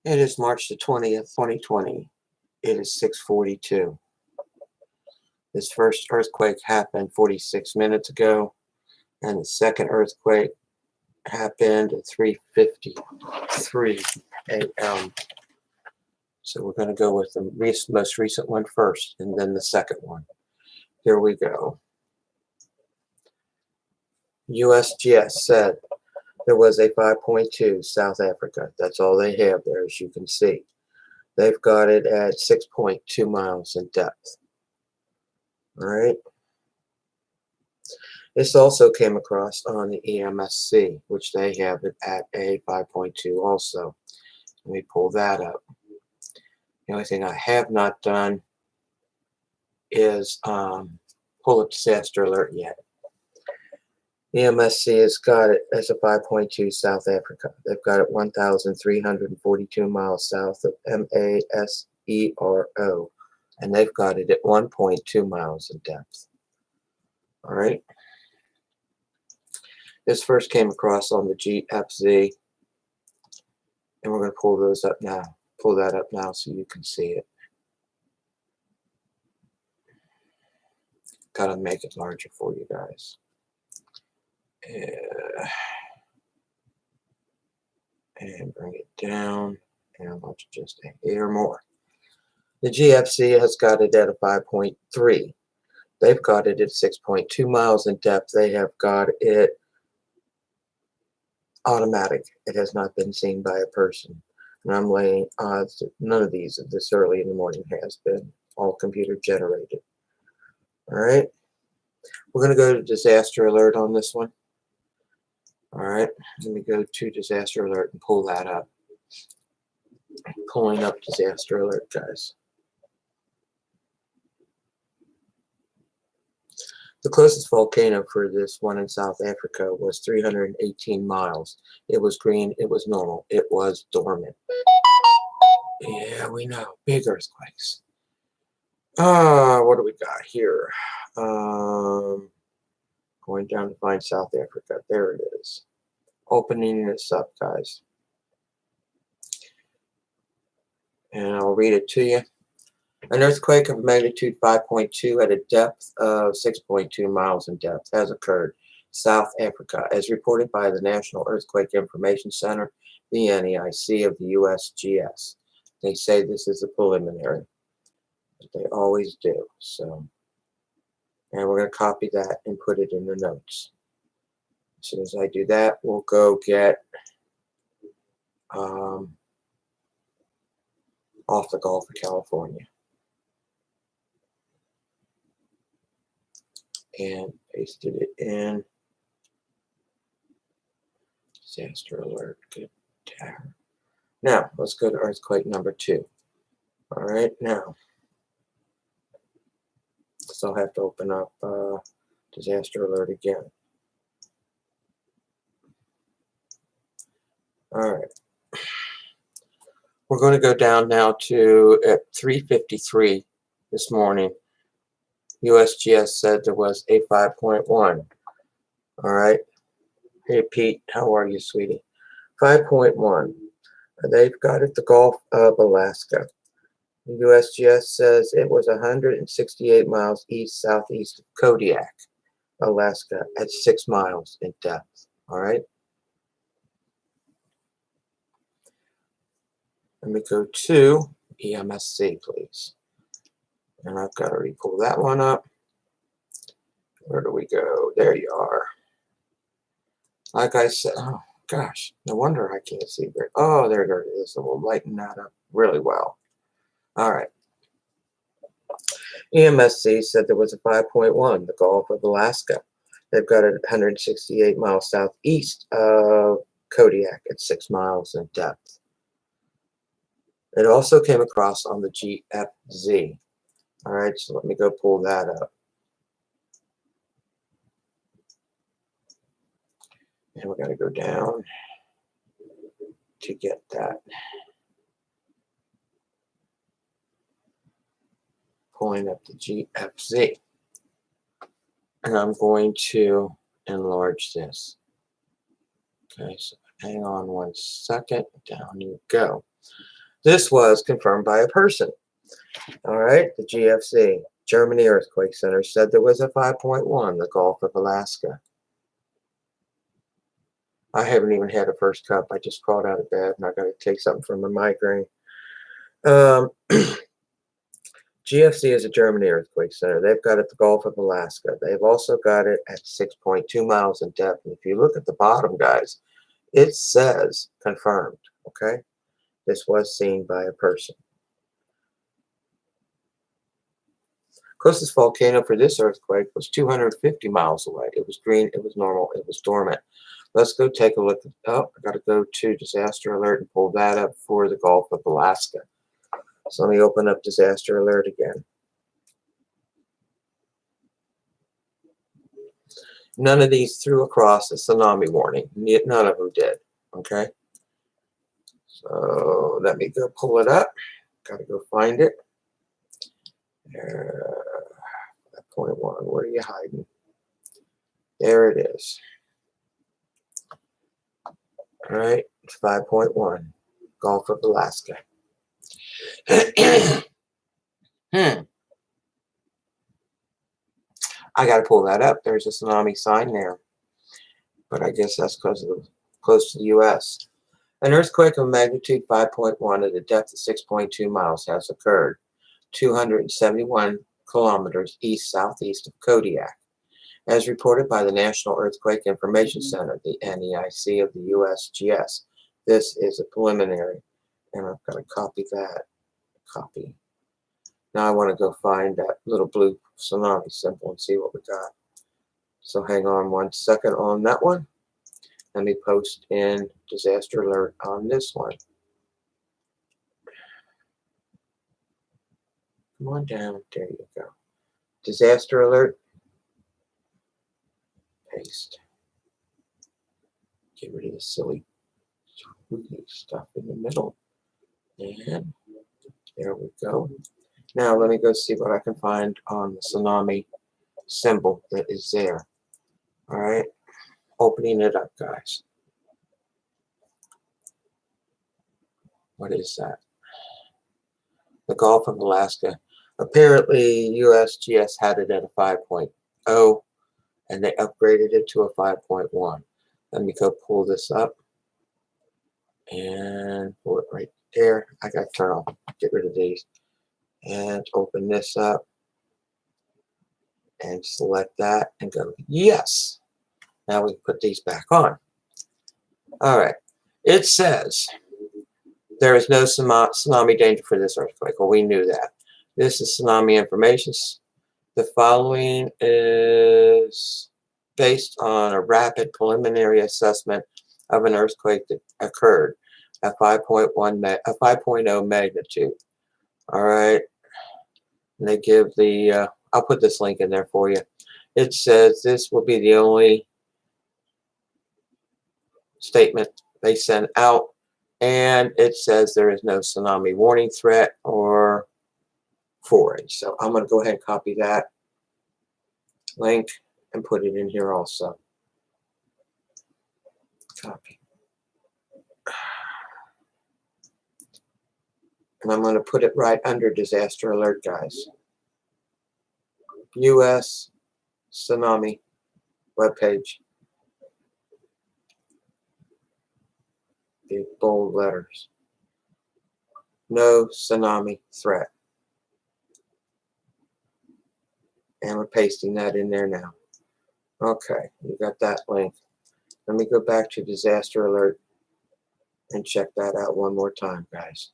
It is March the 20th, 2020. It is 6:42. This first earthquake happened 46 minutes ago, and the second earthquake happened at 3:53 a.m. So we're going to go with the most recent one first, and then the second one. Here we go. USGS said there was a 5.2 South Africa. That's all they have there, as you can see. They've got it at 6.2 miles in depth. All right. This also came across on the EMSC, which they have it at a 5.2 also. Let me pull that up. The only thing I have not done is pull a disaster alert yet. EMSC has got it as a 5.2 South Africa. They've got it 1,342 miles south of MASERO, and they've got it at 1.2 miles in depth. All right. This first came across on the GFZ, and we're going to pull those up now. Pull that up now so you can see it. Gotta make it larger for you guys. And bring it down, and I'll just a hair more. The GFC has got it at a 5.3. They've got it at 6.2 miles in depth. They have got it automatic. It has not been seen by a person. And I'm laying odds that none of these this early in the morning has been. All computer generated. All right. We're going to go to disaster alert on this one. All right. Let me go to disaster alert and pull that up. Pulling up disaster alert, guys. The closest volcano for this one in South Africa was 318 miles. It was green. It was normal. It was dormant. Yeah, we know. Big earthquakes. What do we got here? Going down to find South Africa. There it is. Opening this up, guys. And I'll read it to you. An earthquake of magnitude 5.2 at a depth of 6.2 miles in depth has occurred South Africa, as reported by the National Earthquake Information Center, the NEIC of the USGS. They say this is a preliminary, but they always do. So, and we're going to copy that and put it in the notes. As soon as I do that, we'll go get off the Gulf of California. And pasted it in. Disaster alert. Good tower. Now, let's go to earthquake number 2. All right, now. So I'll have to open up disaster alert again. All right. We're going to go down now to at 3:53 this morning. USGS said there was a 5.1. All right. Hey, Pete, how are you, sweetie? 5.1. They've got it the Gulf of Alaska. The USGS says it was 168 miles east-southeast of Kodiak, Alaska, at 6 miles in depth. All right. Let me go to EMSC, please. And I've got to re-pull that one up. Where do we go? There you are. Like I said, oh gosh, no wonder I can't see very. Oh, there it is. So we'll lighten that up really well. All right. EMSC said there was a 5.1, the Gulf of Alaska. They've got it 168 miles southeast of Kodiak at 6 miles in depth. It also came across on the GFZ. All right, so let me go pull that up. And we're going to go down to get that. Pulling up the GFZ. And I'm going to enlarge this. Okay, so hang on one second. Down you go. This was confirmed by a person. All right, the GFC, Germany Earthquake Center, said there was a 5.1 in the Gulf of Alaska. I haven't even had a first cup. I just crawled out of bed and I got to take something for my migraine. GFC is a Germany Earthquake Center. They've got it at the Gulf of Alaska. They've also got it at 6.2 miles in depth. And if you look at the bottom, guys, it says confirmed, okay? This was seen by a person. Closest volcano for this earthquake was 250 miles away. It was green, it was normal, it was dormant. Let's go take a look. Oh, I got to go to disaster alert and pull that up for the Gulf of Alaska. So let me open up disaster alert again. None of these threw across a tsunami warning. None of them did. Okay. So let me go pull it up. Got to go find it. 5.1. Where are you hiding? There it is. All right. It's 5.1. Gulf of Alaska. I got to pull that up. There's a tsunami sign there. But I guess that's because of close to the U.S. An earthquake of magnitude 5.1 at a depth of 6.2 miles has occurred 271 kilometers east-southeast of Kodiak. As reported by the National Earthquake Information Center, the NEIC of the USGS. This is a preliminary. And I've got to copy that. Copy. Now I want to go find that little blue tsunami symbol and see what we got. So hang on 1 second on that one. Let me post in disaster alert on this one. Come on down. There you go. Disaster alert. Paste. Get rid of the silly stuff in the middle. And there we go. Now let me go see what I can find on the tsunami symbol that is there. All right. Opening it up, guys. What is that? The Gulf of Alaska. Apparently, USGS had it at a 5.0, and they upgraded it to a 5.1. Let me go pull this up and pull it right there. I got to turn off, get rid of these, and open this up and select that and go, yes. Now we can put these back on. All right. It says there is no tsunami danger for this earthquake. Well, we knew that. This is tsunami information. The following is based on a rapid preliminary assessment of an earthquake that occurred at 5.0 magnitude. All right. And they give the, I'll put this link in there for you. It says this will be the only statement they send out, and it says there is no tsunami warning threat or forage. So I'm going to go ahead and copy that link and put it in here also. Copy. And I'm going to put it right under disaster alert, guys. U.S. tsunami webpage. Big bold letters. No tsunami threat. And we're pasting that in there now. Okay, we got that link. Let me go back to disaster alert and check that out one more time, guys.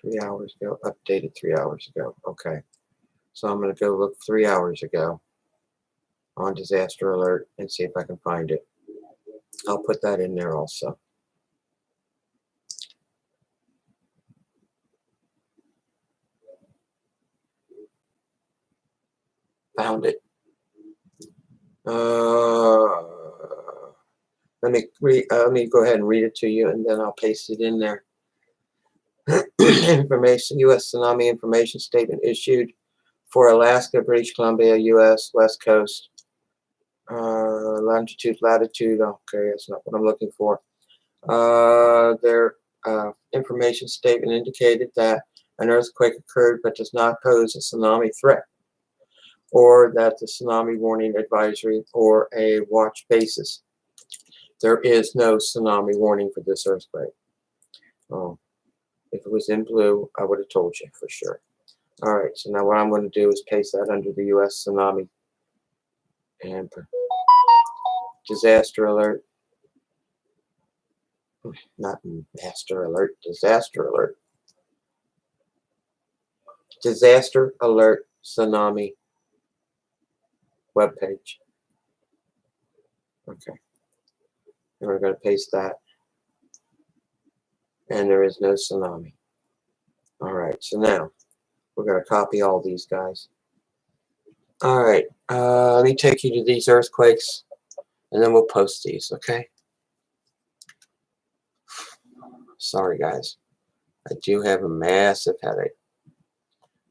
Three hours ago, updated 3 hours ago. Okay, so I'm going to go look 3 hours ago on disaster alert and see if I can find it. I'll put that in there also. Found it. Let me go ahead and read it to you, and then I'll paste it in there. Information: U.S. tsunami information statement issued for Alaska, British Columbia, U.S. West Coast. longitude, latitude. Okay, that's not what I'm looking for. Their information statement indicated that an earthquake occurred but does not pose a tsunami threat, or that the tsunami warning advisory or a watch basis. There is no tsunami warning for this earthquake. Oh, if it was in blue, I would have told you for sure. All right, so now what I'm going to do is paste that under the U.S. tsunami and disaster alert. Not master alert, disaster alert. Disaster alert tsunami webpage. Okay. And we're going to paste that. And there is no tsunami. All right, so now we're going to copy all these guys. All right, let me take you to these earthquakes, and then we'll post these, okay? Sorry, guys. I do have a massive headache.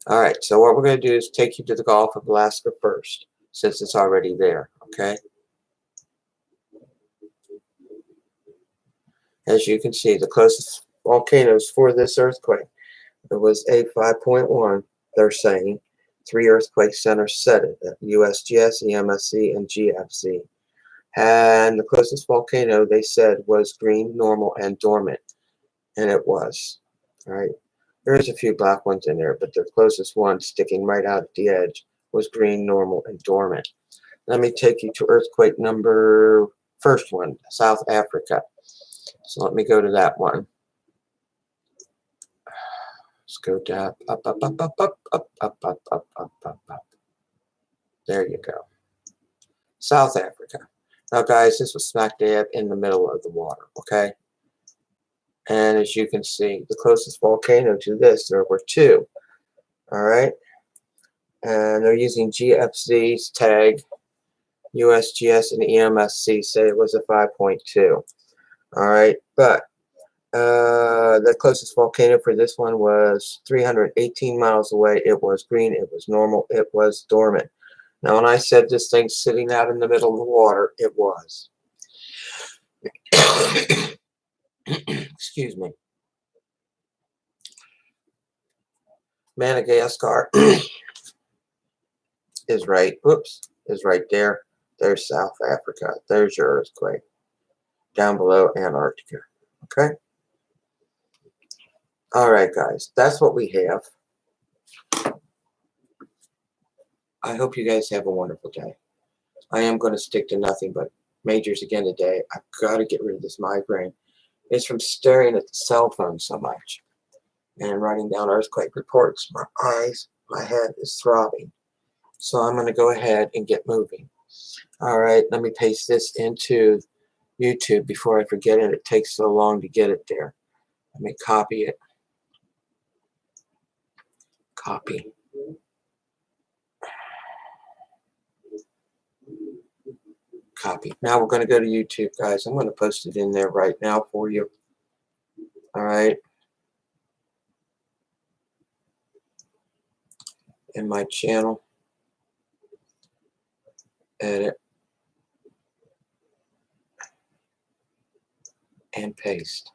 All right, so what we're going to do is take you to the Gulf of Alaska first, since it's already there, okay? As you can see, the closest volcanoes for this earthquake, it was a 5.1, they're saying. 3 earthquake centers said it, USGS, EMSC, and GFC. And the closest volcano, they said, was green, normal, and dormant. And it was. All right. There's a few black ones in there, but the closest one sticking right out at the edge was green, normal, and dormant. Let me take you to earthquake first one, South Africa. So let me go to that one. Let's go down, up, up, up, up, up, up, up, up, up, up, up, up. There you go. South Africa. Now, guys, this was smack dab in the middle of the water, okay? And as you can see, the closest volcano to this, there were 2, all right? And they're using GFC's tag. USGS and EMSC say it was a 5.2, all right? But the closest volcano for this one was 318 miles away. It was green, it was normal, it was dormant. Now, when I said this thing's sitting out in the middle of the water, it was. Excuse me. Madagascar is right. Oops, is right there. There's South Africa. There's your earthquake. Down below Antarctica. Okay. All right, guys. That's what we have. I hope you guys have a wonderful day. I am going to stick to nothing but majors again today. I've got to get rid of this migraine. It's from staring at the cell phone so much and writing down earthquake reports. My eyes, my head is throbbing. So I'm going to go ahead and get moving. All right, let me paste this into YouTube before I forget it. It takes so long to get it there. Let me copy it. Copy. Copy. Now we're going to go to YouTube, guys. I'm going to post it in there right now for you. All right. In my channel. Edit. And paste.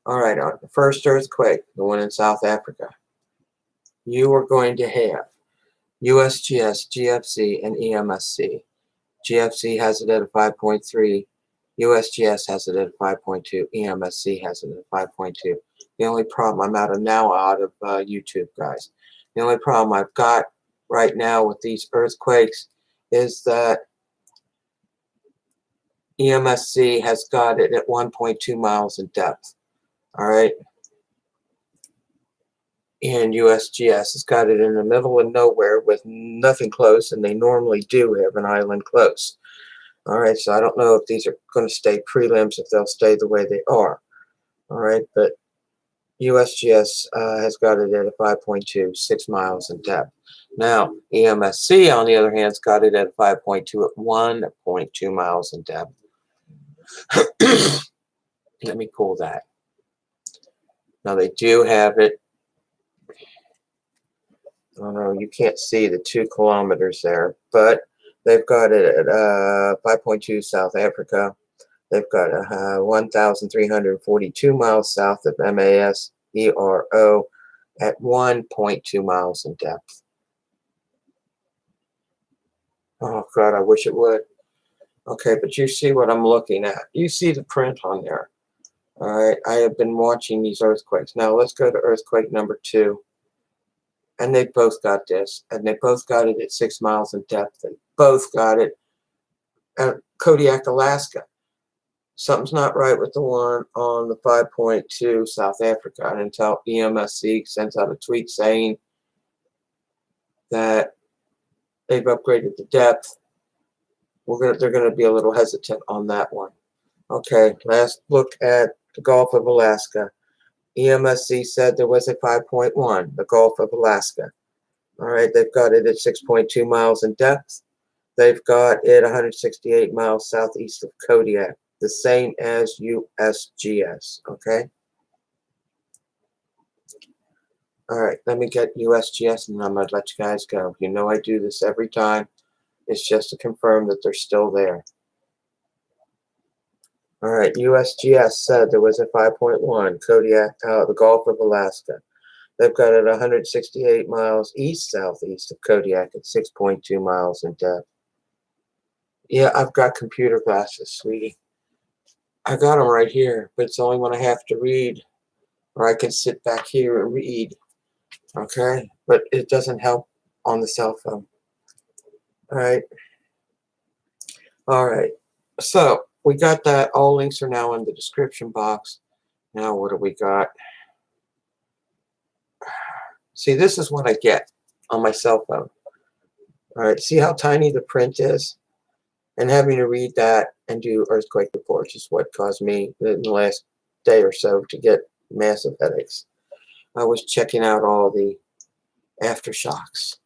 All right, on the first earthquake, the one in South Africa, you are going to have USGS, GFC, and EMSC. GFC has it at a 5.3. USGS has it at a 5.2. EMSC has it at a 5.2. The only problem, I'm out of YouTube, guys. The only problem I've got right now with these earthquakes is that EMSC has got it at 1.2 miles in depth. All right. And USGS has got it in the middle of nowhere with nothing close, and they normally do have an island close. All right, so I don't know if these are going to stay prelims, if they'll stay the way they are. All right, but USGS has got it at a 5.2, 6 miles in depth. Now, EMSC, on the other hand, has got it at 5.2 at 1.2 miles in depth. Let me pull that. Now, they do have it. I don't know, you can't see the 2 kilometers there, but They've got it at 5.2 South Africa. They've got 1,342 miles south of MASERO at 1.2 miles in depth. Oh, God, I wish it would. Okay, but you see what I'm looking at. You see the print on there. All right, I have been watching these earthquakes. Now, let's go to earthquake number 2. And they both got this. And they both got it at 6 miles in depth. They both got it at Kodiak, Alaska. Something's not right with the one on the 5.2 South Africa. And until EMSC sends out a tweet saying that they've upgraded the depth, they're going to be a little hesitant on that one. Okay, last look at the Gulf of Alaska. EMSC said there was a 5.1, the Gulf of Alaska. All right, they've got it at 6.2 miles in depth. They've got it 168 miles southeast of Kodiak, the same as USGS, okay? All right, let me get USGS and I'm going to let you guys go. You know I do this every time. It's just to confirm that they're still there. All right, USGS said there was a 5.1, Kodiak, the Gulf of Alaska. They've got it 168 miles east-southeast of Kodiak at 6.2 miles in depth. Yeah, I've got computer glasses, sweetie. I got them right here, but it's only when I have to read, or I can sit back here and read. Okay, but it doesn't help on the cell phone. All right, so we got that. All links are now in the description box. Now what do we got? See, this is what I get on my cell phone. All right, see how tiny the print is? And having to read that and do earthquake reports is what caused me in the last day or so to get massive headaches. I was checking out all the aftershocks.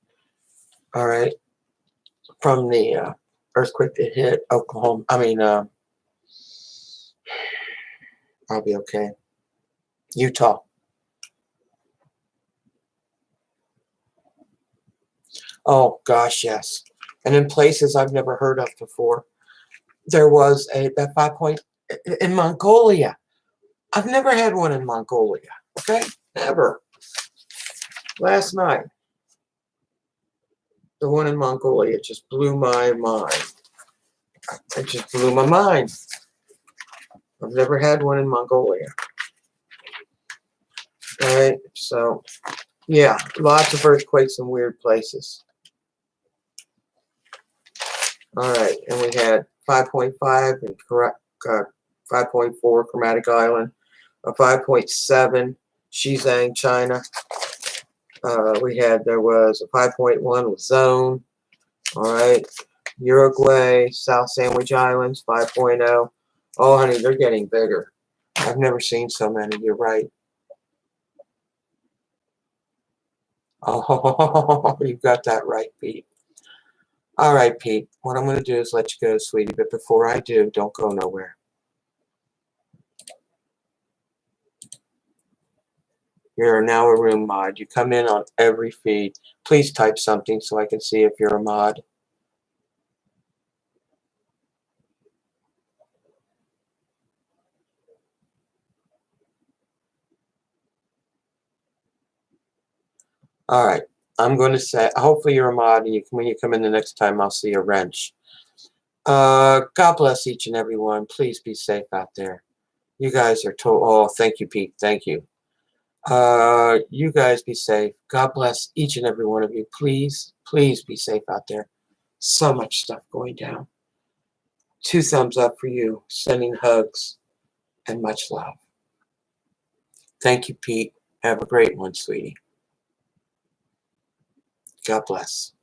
All right, from the earthquake that hit Oklahoma. I'll be okay. Utah. Oh gosh, yes. And in places I've never heard of before. There was that 5 point in Mongolia. I've never had one in Mongolia. Okay, never. Last night, the one in Mongolia just blew my mind. It just blew my mind. I've never had one in Mongolia. All right, so yeah, lots of earthquakes in weird places. All right, and we had 5.5 in 5.4 Chromatic Island, a 5.7 Shizang, China. There was a 5.1 with Zone. All right, Uruguay, South Sandwich Islands, 5.0. Oh, honey, they're getting bigger. I've never seen so many. You're right. Oh, you got that right, Pete. All right, Pete. What I'm going to do is let you go, sweetie. But before I do, don't go nowhere. You're now a room mod. You come in on every feed. Please type something so I can see if you're a mod. All right. I'm going to say, hopefully you're a mod, and when you come in the next time, I'll see a wrench. God bless each and every one. Please be safe out there. You guys are oh, thank you, Pete. Thank you. You guys be safe. God bless each and every one of you. Please, please be safe out there. So much stuff going down. 2 thumbs up for you. Sending hugs and much love. Thank you, Pete. Have a great one, sweetie. God bless.